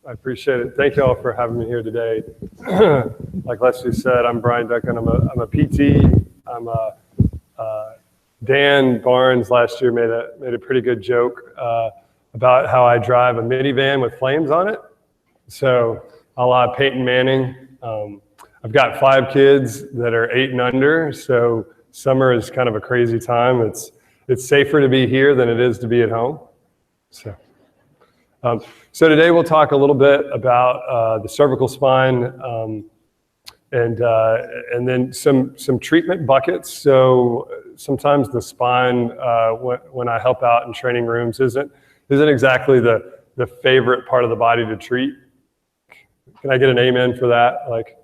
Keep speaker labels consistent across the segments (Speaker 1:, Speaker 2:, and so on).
Speaker 1: I appreciate it. Thank you all for having me here today. Like Leslie said, I'm Brian Duncan. I'm a PT. Dan Barnes last year made a pretty good joke about how I drive a minivan with flames on it. So a la Peyton Manning. I've got 5 kids that are 8 and under. So summer is kind of a crazy time. It's safer to be here than it is to be at home. So today we'll talk a little bit about the cervical spine and then some treatment buckets. So sometimes the spine, when I help out in training rooms, isn't exactly the favorite part of the body to treat. Can I get an amen for that? Like,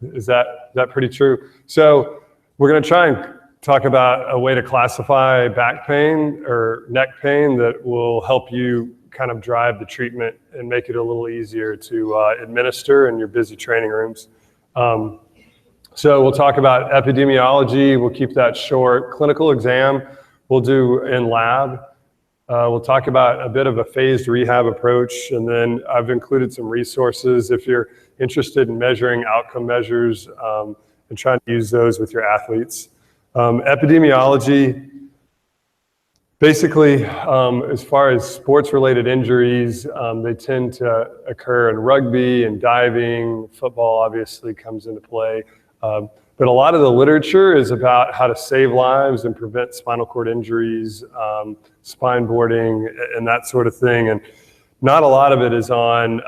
Speaker 1: is that pretty true? So we're going to try and talk about a way to classify back pain or neck pain that will help you kind of drive the treatment and make it a little easier to administer in your busy training rooms. So we'll talk about epidemiology. We'll keep that short. Clinical exam we'll do in lab. We'll talk about a bit of a phased rehab approach, and then I've included some resources if you're interested in measuring outcome measures and trying to use those with your athletes. Epidemiology, basically, as far as sports-related injuries, they tend to occur in rugby and diving. Football obviously comes into play. But a lot of the literature is about how to save lives and prevent spinal cord injuries, spine boarding, and that sort of thing. And not a lot of it is on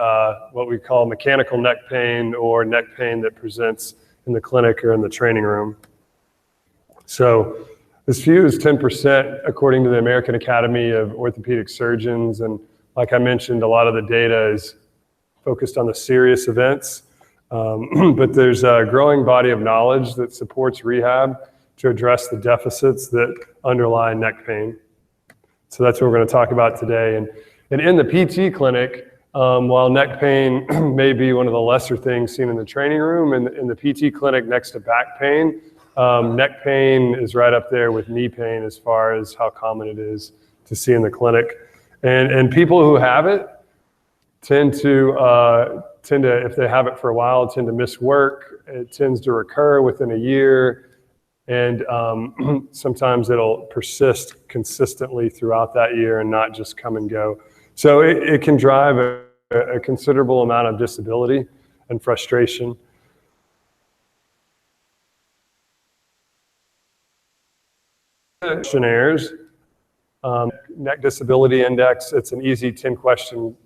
Speaker 1: what we call mechanical neck pain or neck pain that presents in the clinic or in the training room. So as few as 10%, according to the American Academy of Orthopedic Surgeons. And like I mentioned, a lot of the data is focused on the serious events. But there's a growing body of knowledge that supports rehab to address the deficits that underlie neck pain. So that's what we're going to talk about today. And in the PT clinic, while neck pain may be one of the lesser things seen in the training room, in the PT clinic next to back pain, neck pain is right up there with knee pain as far as how common it is to see in the clinic. And people who have it tend to, if they have it for a while, tend to miss work. It tends to recur within a year. And sometimes it'll persist consistently throughout that year and not just come and go. So it can drive a considerable amount of disability and frustration. Questionnaires, Neck Disability Index, it's an easy 10-question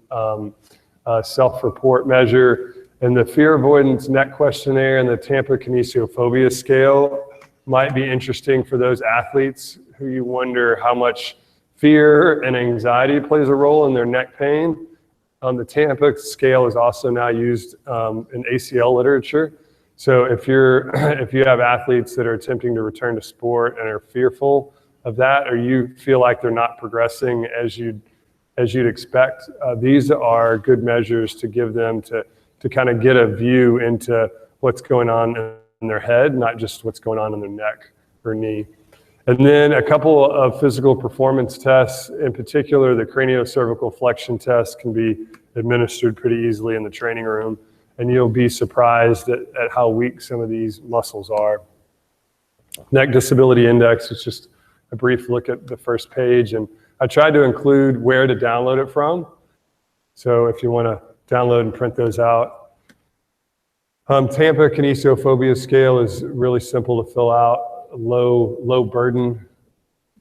Speaker 1: self-report measure. And the Fear Avoidance Neck Questionnaire and the Tampa Kinesiophobia Scale might be interesting for those athletes who you wonder how much fear and anxiety plays a role in their neck pain. The Tampa scale is also now used in ACL literature. So if you have athletes that are attempting to return to sport and are fearful of that, or you feel like they're not progressing as you'd expect, these are good measures to give them to kind of get a view into what's going on in their head, not just what's going on in their neck or knee. And then a couple of physical performance tests, in particular the craniocervical flexion test can be administered pretty easily in the training room, and you'll be surprised at how weak some of these muscles are. Neck Disability Index is just a brief look at the first page, and I tried to include where to download it from. So if you want to download and print those out. Tampa Kinesiophobia Scale is really simple to fill out, low burden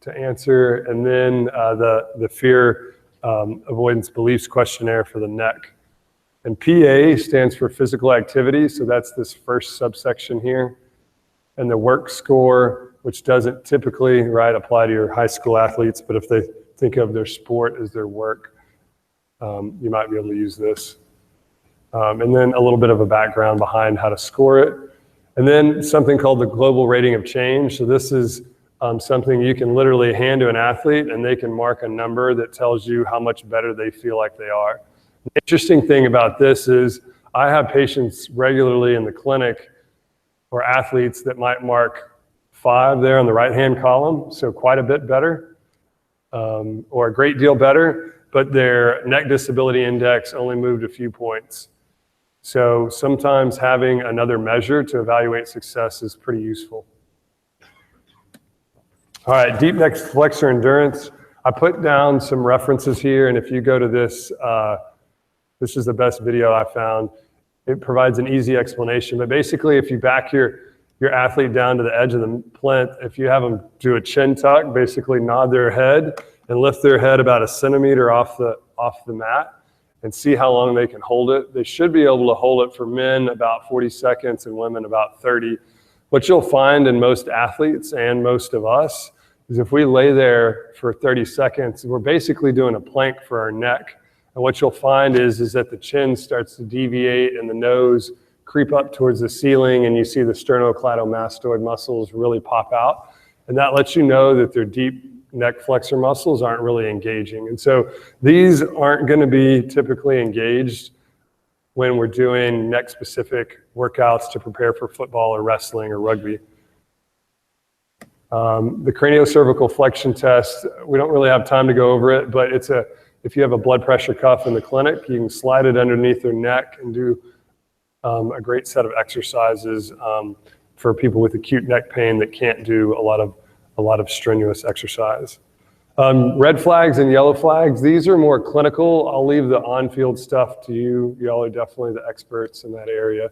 Speaker 1: to answer, and then the Fear Avoidance Beliefs Questionnaire for the neck. And PA stands for physical activity, so that's this first subsection here. And the work score, which doesn't typically, apply to your high school athletes, but if they think of their sport as their work, you might be able to use this. And then a little bit of a background behind how to score it. And then something called the Global Rating of Change. So this is something you can literally hand to an athlete and they can mark a number that tells you how much better they feel like they are. The interesting thing about this is I have patients regularly in the clinic or athletes that might mark 5 there on the right-hand column, so quite a bit better, or a great deal better. but their neck disability index only moved a few points. So sometimes having another measure to evaluate success is pretty useful. All right, deep neck flexor endurance. I put down some references here, and if you go to this, this is the best video I found. It provides an easy explanation, but basically if you back your athlete down to the edge of the plinth, if you have them do a chin tuck, basically nod their head and lift their head about 1 centimeter off the mat and see how long they can hold it. They should be able to hold it for men about 40 seconds and women about 30. What you'll find in most athletes and most of us is if we lay there for 30 seconds, we're basically doing a plank for our neck. And what you'll find is that the chin starts to deviate and the nose creep up towards the ceiling, and you see the sternocleidomastoid muscles really pop out. And that lets you know that their deep neck flexor muscles aren't really engaging. And so these aren't going to be typically engaged when we're doing neck specific workouts to prepare for football or wrestling or rugby. The craniocervical flexion test, we don't really have time to go over it, but if you have a blood pressure cuff in the clinic, you can slide it underneath their neck and do a great set of exercises for people with acute neck pain that can't do a lot of strenuous exercise. Red flags and yellow flags, these are more clinical. I'll leave the on-field stuff to you. Y'all are definitely the experts in that area.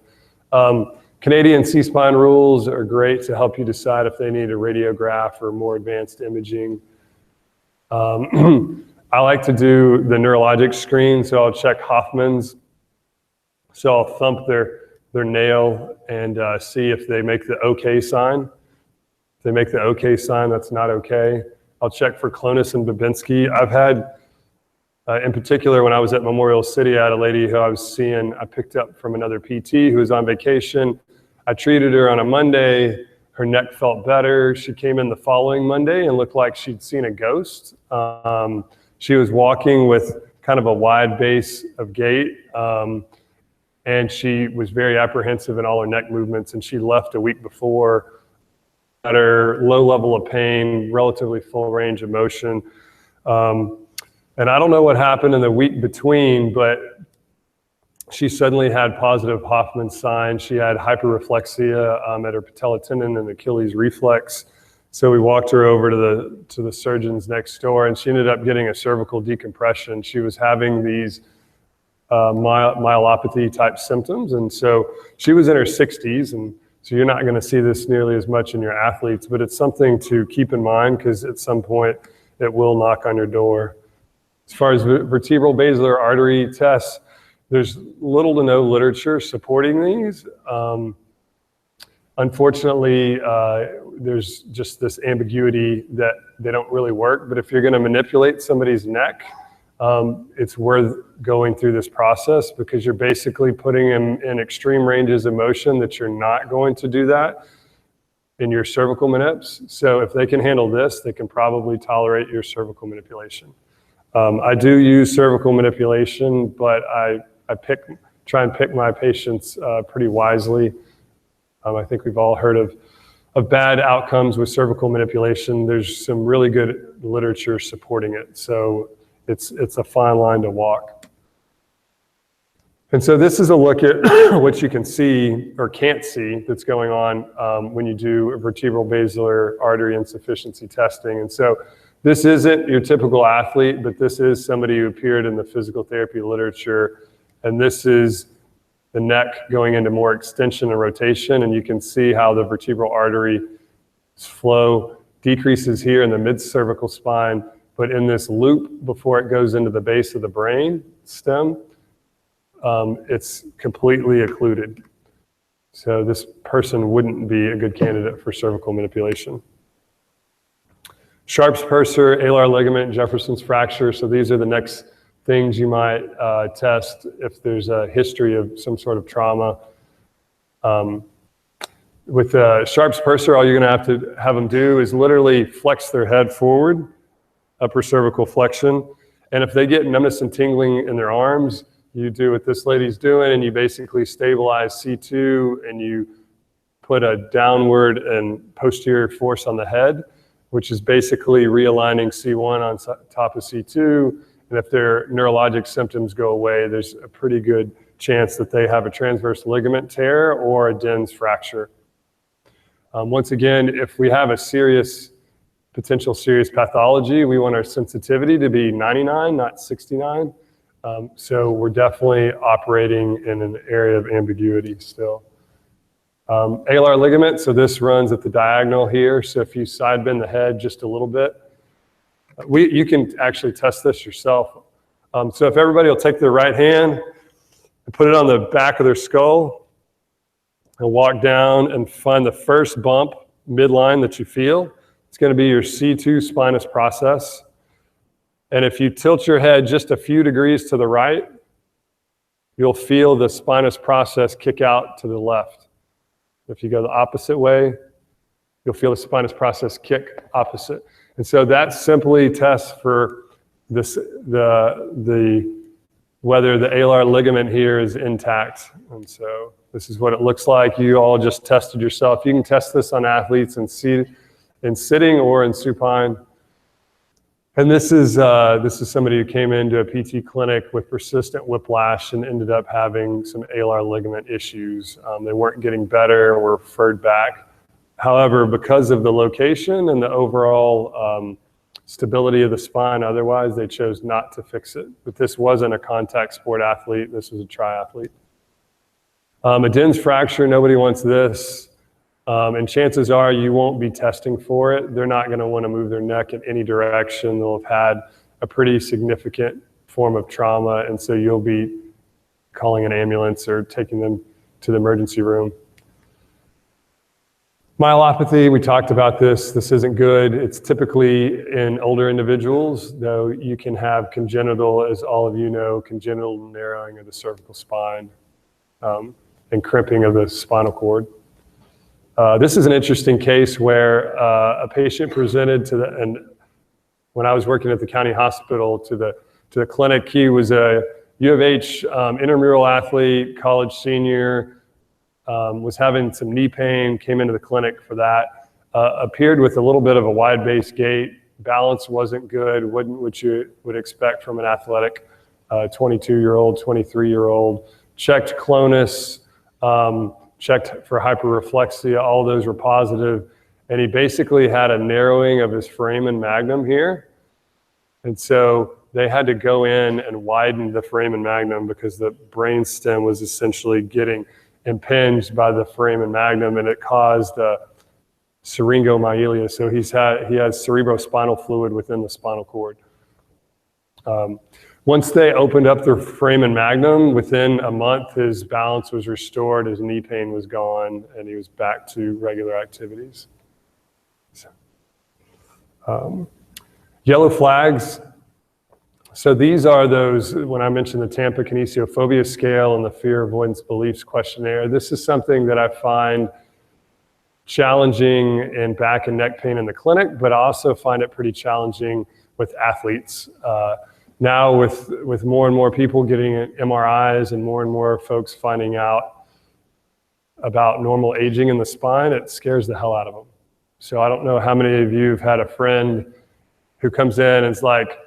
Speaker 1: Canadian C-spine rules are great to help you decide if they need a radiograph or more advanced imaging. I like to do the neurologic screen, so I'll check Hoffman's. So I'll thump their nail and see if they make the OK sign. If they make the OK sign, that's not okay. I'll check for Clonus and Babinski. I've had, in particular, when I was at Memorial City, I had a lady who I was seeing, I picked up from another PT who was on vacation. I treated her on a Monday. Her neck felt better. She came in the following Monday and looked like she'd seen a ghost. She was walking with kind of a wide base of gait, and she was very apprehensive in all her neck movements, and she left a week before at her low level of pain, relatively full range of motion. And I don't know what happened in the week between, but she suddenly had positive Hoffman signs. She had hyperreflexia at her patella tendon and Achilles reflex. So we walked her over to the surgeons next door, and she ended up getting a cervical decompression. She was having these myelopathy type symptoms, and so she was in her 60s, and so you're not going to see this nearly as much in your athletes, but it's something to keep in mind because at some point it will knock on your door. As far as vertebral basilar artery tests, there's little to no literature supporting these. Unfortunately, there's just this ambiguity that they don't really work, but if you're going to manipulate somebody's neck, it's worth going through this process because you're basically putting them in extreme ranges of motion that you're not going to do that in your cervical manips. So if they can handle this, they can probably tolerate your cervical manipulation. I do use cervical manipulation, but I try and pick my patients pretty wisely. I think we've all heard of bad outcomes with cervical manipulation. There's some really good literature supporting it. So it's a fine line to walk. And so this is a look at what you can see or can't see that's going on when you do vertebral basilar artery insufficiency testing. And so this isn't your typical athlete, but this is somebody who appeared in the physical therapy literature. And this is the neck going into more extension and rotation. And you can see how the vertebral artery flow decreases here in the mid-cervical spine, but in this loop before it goes into the base of the brain stem, it's completely occluded. So this person wouldn't be a good candidate for cervical manipulation. Sharps purser, alar ligament, Jefferson's fracture. So these are the next things you might test if there's a history of some sort of trauma. With Sharps purser, all you're gonna have to have them do is literally flex their head forward, upper cervical flexion. And if they get numbness and tingling in their arms, you do what this lady's doing and you basically stabilize C2 and you put a downward and posterior force on the head, which is basically realigning C1 on top of C2 And if their neurologic symptoms go away, there's a pretty good chance that they have a transverse ligament tear or a DENS fracture. Once again, if we have a potential serious pathology, we want our sensitivity to be 99, not 69. So we're definitely operating in an area of ambiguity still. Alar ligament, so this runs at the diagonal here. So if you side bend the head just a little bit, you can actually test this yourself. So if everybody will take their right hand and put it on the back of their skull and walk down and find the first bump midline that you feel, it's going to be your C2 spinous process. And if you tilt your head just a few degrees to the right, you'll feel the spinous process kick out to the left. If you go the opposite way, you'll feel the spinous process kick opposite. And so that simply tests for this, whether the alar ligament here is intact. And so this is what it looks like. You all just tested yourself. You can test this on athletes in sitting or in supine. And this is somebody who came into a PT clinic with persistent whiplash and ended up having some alar ligament issues. They weren't getting better and were referred back. However, because of the location and the overall stability of the spine, otherwise they chose not to fix it. But this wasn't a contact sport athlete. This was a triathlete. A DENS fracture, nobody wants this. And chances are you won't be testing for it. They're not going to want to move their neck in any direction. They'll have had a pretty significant form of trauma, and so you'll be calling an ambulance or taking them to the emergency room. Myelopathy, we talked about this. This isn't good. It's typically in older individuals, though you can have congenital, as all of you know, congenital narrowing of the cervical spine and crimping of the spinal cord. This is an interesting case where a patient presented and when I was working at the county hospital to the clinic, he was a U of H intramural athlete, college senior, was having some knee pain, came into the clinic for that, appeared with a little bit of a wide base gait, balance wasn't good, what you would expect from an athletic 22-year-old, 23-year-old, checked clonus, checked for hyperreflexia, all those were positive, and he basically had a narrowing of his foramen magnum here. And so they had to go in and widen the foramen magnum because the brainstem was essentially getting impinged by the foramen magnum, and it caused syringomyelia. So he has cerebrospinal fluid within the spinal cord. Once they opened up the foramen magnum, within a month, his balance was restored, his knee pain was gone, and he was back to regular activities. Yellow flags. So these are those, when I mentioned the Tampa Kinesiophobia Scale and the Fear Avoidance Beliefs Questionnaire, this is something that I find challenging in back and neck pain in the clinic, but I also find it pretty challenging with athletes. Now with more and more people getting MRIs and more folks finding out about normal aging in the spine, it scares the hell out of them. So I don't know how many of you have had a friend who comes in and is like,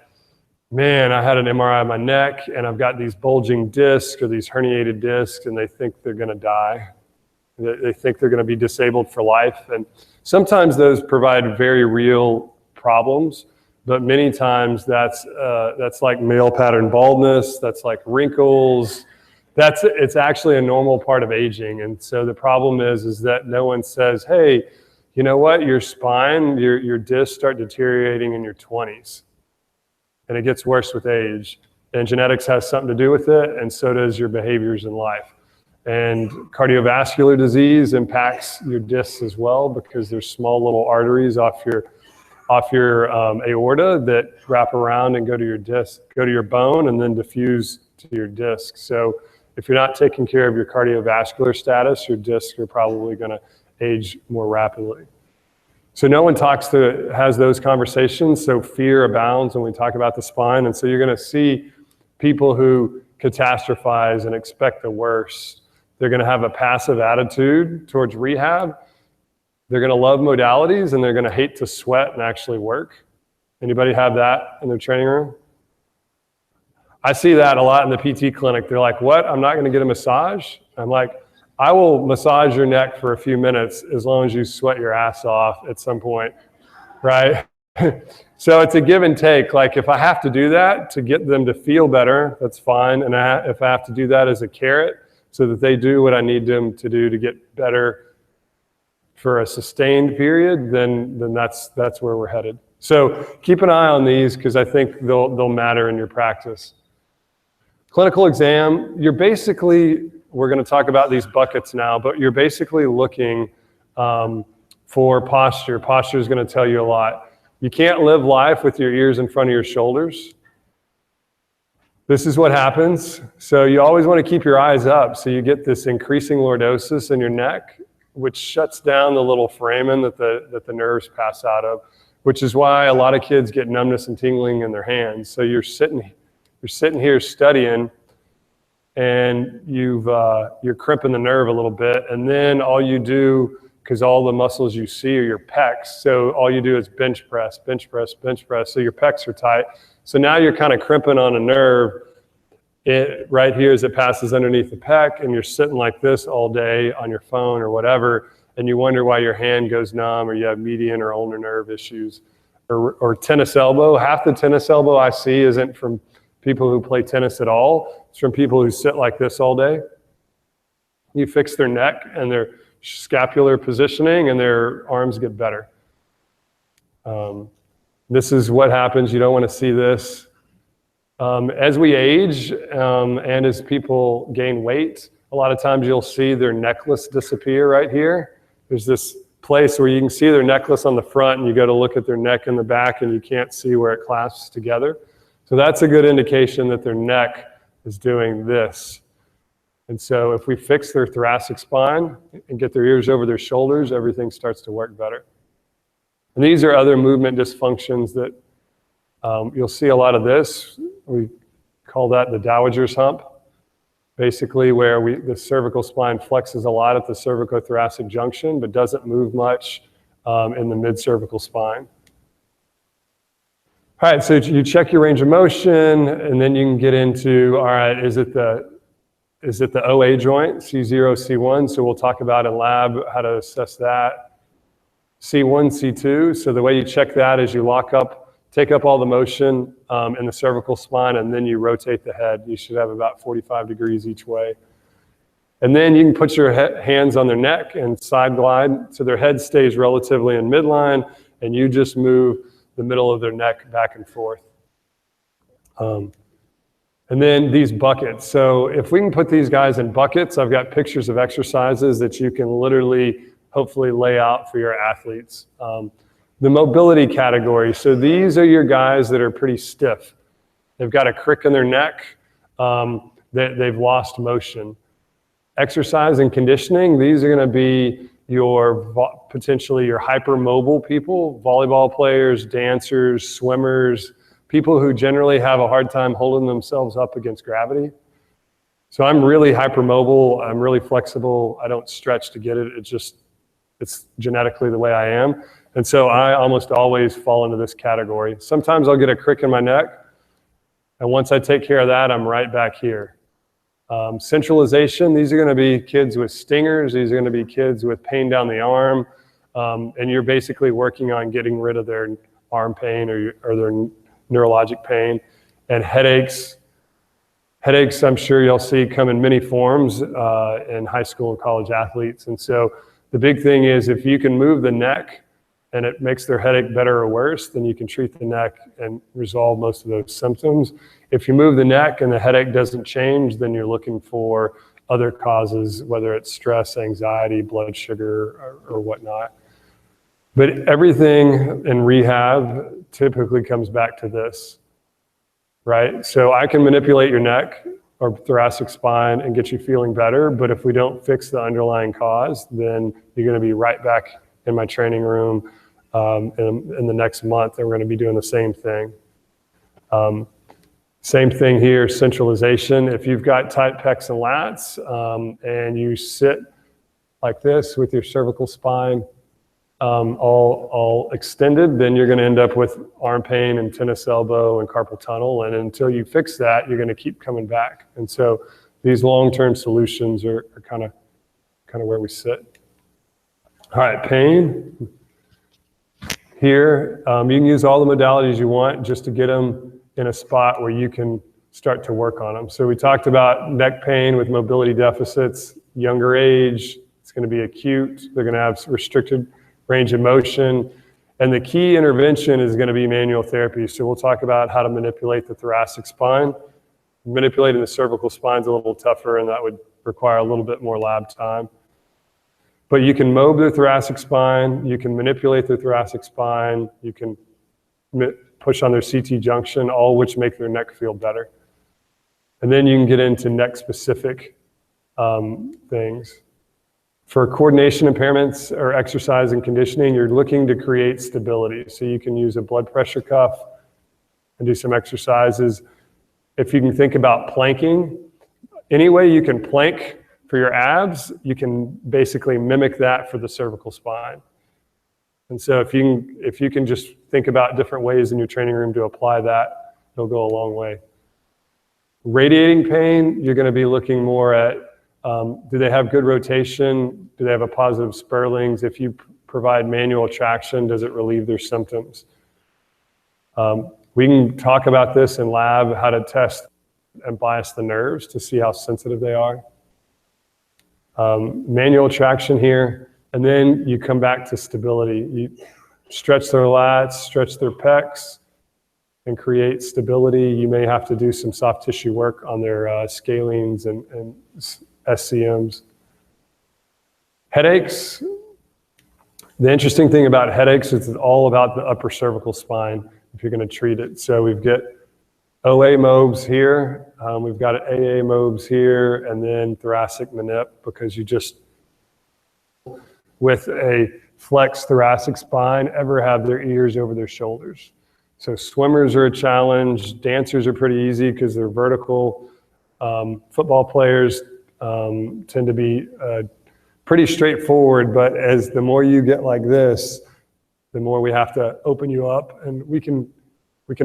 Speaker 1: man, I had an MRI of my neck and I've got these bulging discs or these herniated discs, and they think they're going to die. They think they're going to be disabled for life. And sometimes those provide very real problems, but many times that's like male pattern baldness, that's like wrinkles. It's actually a normal part of aging. And so the problem is that no one says, hey, you know what, your spine, your discs start deteriorating in your 20s. And it gets worse with age. And genetics has something to do with it, and so does your behaviors in life. And cardiovascular disease impacts your discs as well, because there's small little arteries off your aorta that wrap around and go to your disc, go to your bone, and then diffuse to your disc. So if you're not taking care of your cardiovascular status, your discs are probably going to age more rapidly. So no one has those conversations, so fear abounds when we talk about the spine. And so you're going to see people who catastrophize and expect the worst. They're going to have a passive attitude towards rehab. They're going to love modalities, and they're going to hate to sweat and actually work. Anybody have that in their training room? I see that a lot in the PT clinic. They're like, what? I'm not going to get a massage? I'm like, I will massage your neck for a few minutes as long as you sweat your ass off at some point, right? So it's a give and take. Like if I have to do that to get them to feel better, that's fine. And if I have to do that as a carrot so that they do what I need them to do to get better for a sustained period, then that's where we're headed. So keep an eye on these because I think they'll matter in your practice. Clinical exam, you're basically, we're going to talk about these buckets now, but you're basically looking for posture. Posture is going to tell you a lot. You can't live life with your ears in front of your shoulders. This is what happens. So you always want to keep your eyes up so you get this increasing lordosis in your neck, which shuts down the little foramen that the nerves pass out of, which is why a lot of kids get numbness and tingling in their hands. So you're sitting here studying, and you're crimping the nerve a little bit, and then all you do, because all the muscles you see are your pecs, so all you do is bench press, bench press, bench press, so your pecs are tight. So now you're kind of crimping on a nerve right here as it passes underneath the pec, and you're sitting like this all day on your phone or whatever, and you wonder why your hand goes numb or you have median or ulnar nerve issues. Or tennis elbow. Half the tennis elbow I see isn't from people who play tennis at all. It's from people who sit like this all day. You fix their neck and their scapular positioning and their arms get better. This is what happens. You don't want to see this. As we age and as people gain weight, a lot of times you'll see their necklace disappear right here. There's this place where you can see their necklace on the front and you go to look at their neck in the back and you can't see where it clasps together. So that's a good indication that their neck is doing this. And so if we fix their thoracic spine and get their ears over their shoulders, everything starts to work better. And these are other movement dysfunctions that you'll see a lot of this. We call that the dowager's hump, basically where the cervical spine flexes a lot at the cervicothoracic junction, but doesn't move much in the mid-cervical spine. All right, so you check your range of motion, and then you can get into, all right, is it the OA joint, C0, C1? So we'll talk about in lab how to assess that. C1, C2, so the way you check that is you take up all the motion in the cervical spine, and then you rotate the head. You should have about 45 degrees each way. And then you can put your hands on their neck and side glide, so their head stays relatively in midline, and you just move the middle of their neck back and forth. And then these buckets. So if we can put these guys in buckets, I've got pictures of exercises that you can literally, hopefully lay out for your athletes. The mobility category. So these are your guys that are pretty stiff. They've got a crick in their neck. They've lost motion. Exercise and conditioning. These are going to be potentially your hypermobile people, volleyball players, dancers, swimmers, people who generally have a hard time holding themselves up against gravity. So I'm really hypermobile. I'm really flexible. I don't stretch to get it. It's genetically the way I am. And so I almost always fall into this category. Sometimes I'll get a crick in my neck, and once I take care of that, I'm right back here. Centralization, these are going to be kids with stingers. These are going to be kids with pain down the arm. And you're basically working on getting rid of their arm pain or their neurologic pain. And headaches. Headaches, I'm sure you'll see, come in many forms in high school and college athletes. And so the big thing is if you can move the neck and it makes their headache better or worse, then you can treat the neck and resolve most of those symptoms. If you move the neck and the headache doesn't change, then you're looking for other causes, whether it's stress, anxiety, blood sugar, or whatnot. But everything in rehab typically comes back to this, right? So I can manipulate your neck or thoracic spine and get you feeling better, but if we don't fix the underlying cause, then you're gonna be right back in my training room in the next month, and we're going to be doing the same thing. Same thing here, centralization. If you've got tight pecs and lats and you sit like this with your cervical spine all extended, then you're going to end up with arm pain and tennis elbow and carpal tunnel. And until you fix that, you're going to keep coming back. And so these long-term solutions are kind of where we sit. All right, pain. Here, you can use all the modalities you want just to get them in a spot where you can start to work on them. So we talked about neck pain with mobility deficits, younger age, it's going to be acute. They're going to have restricted range of motion. And the key intervention is going to be manual therapy. So we'll talk about how to manipulate the thoracic spine. Manipulating the cervical spine is a little tougher, and that would require a little bit more lab time. But you can mob their thoracic spine, you can manipulate their thoracic spine, you can push on their CT junction, all which make their neck feel better. And then you can get into neck-specific things. For coordination impairments or exercise and conditioning, you're looking to create stability. So you can use a blood pressure cuff and do some exercises. If you can think about planking, any way you can plank for your abs, you can basically mimic that for the cervical spine. And so if you can just think about different ways in your training room to apply that, it'll go a long way. Radiating pain, you're going to be looking more at, do they have good rotation? Do they have a positive Sperlings? If you provide manual traction, does it relieve their symptoms? We can talk about this in lab, how to test and bias the nerves to see how sensitive they are. Manual traction here, and then you come back to stability. You stretch their lats, stretch their pecs, and create stability. You may have to do some soft tissue work on their scalenes and SCMs. Headaches. The interesting thing about headaches is it's all about the upper cervical spine if you're going to treat it. So we've got OA mobs here, we've got AA mobs here, and then thoracic manip, because you just, with a flexed thoracic spine, ever have their ears over their shoulders. So swimmers are a challenge, dancers are pretty easy because they're vertical. Football players tend to be pretty straightforward, but as the more you get like this, the more we have to open you up, and we can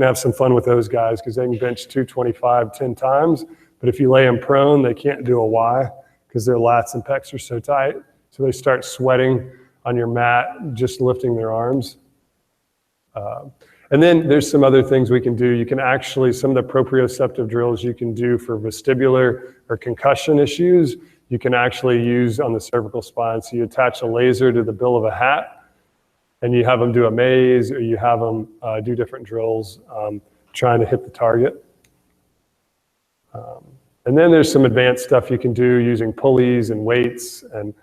Speaker 1: have some fun with those guys because they can bench 225 10 times, but if you lay them prone, they can't do a Y because their lats and pecs are so tight. So they start sweating on your mat, just lifting their arms. And then there's some other things we can do. You can actually, some of the proprioceptive drills you can do for vestibular or concussion issues, you can actually use on the cervical spine. So you attach a laser to the bill of a hat, and you have them do a maze, or you have them do different drills trying to hit the target. And then there's some advanced stuff you can do using pulleys and weights. And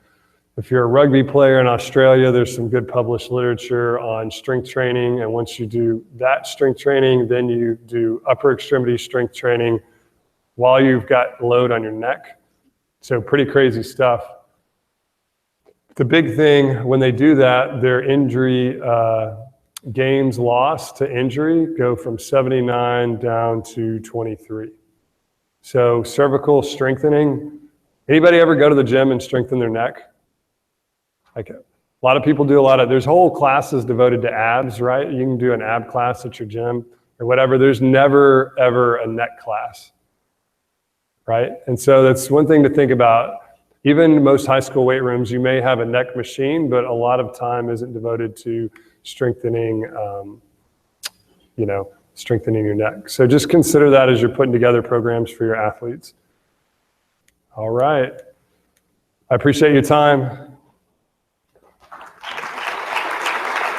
Speaker 1: if you're a rugby player in Australia, there's some good published literature on strength training. And once you do that strength training, then you do upper extremity strength training while you've got load on your neck. So pretty crazy stuff. The big thing when they do that, their injury games lost to injury go from 79 down to 23. So cervical strengthening. Anybody ever go to the gym and strengthen their neck? Like a lot of people do there's whole classes devoted to abs, right? You can do an ab class at your gym or whatever. There's never, ever a neck class, right? And so that's one thing to think about. Even most high school weight rooms, you may have a neck machine, but a lot of time isn't devoted to strengthening, strengthening your neck. So just consider that as you're putting together programs for your athletes. All right. I appreciate your time.